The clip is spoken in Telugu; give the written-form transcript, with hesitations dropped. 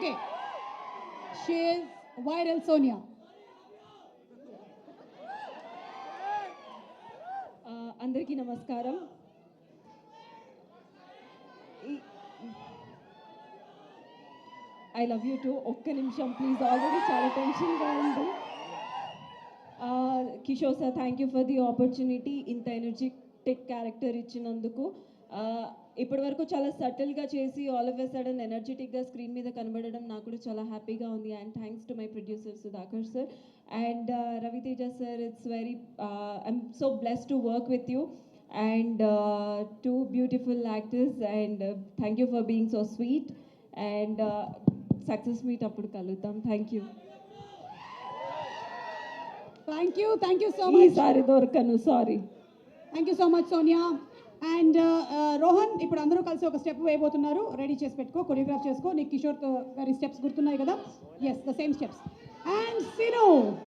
Okay. She is viral Sonia. అందరికీ నమస్కారం. I love you too. ఒక్క నిమిషం ప్లీజ్, ఆల్రెడీ చాలా టెన్షన్గా ఉంది. Kishore sir, thank you for the opportunity. ఇంత ఎనర్జెటిక్ క్యారెక్టర్ ఇచ్చినందుకు. ఇప్పటి వరకు చాలా సటిల్గా చేసి ఆల్ ఆఫ్ ఎ సడన్ ఎనర్జెటిక్గా స్క్రీన్ మీద కనబడడం నాకు కూడా చాలా హ్యాపీగా ఉంది. And thanks to my producer Sudhakar sir and Raviteja sir. It's very I'm so blessed to work with you and two beautiful actors and thank you for being so sweet and success meet appudu kaluddam. Thank you. Thank you so much. Sorry dorkanu, sorry. Thank you so much Sonia. And Rohan ఇప్పుడు అందరూ కలిసి ఒక స్టెప్ వేయబోతున్నారు. రెడీ చేసి పెట్టుకో, కొరియోగ్రాఫ్ చేసుకో. నీకు కిషోర్ గారి స్టెప్స్ గుర్తున్నాయి కదా? Yes, the same steps. And Sinu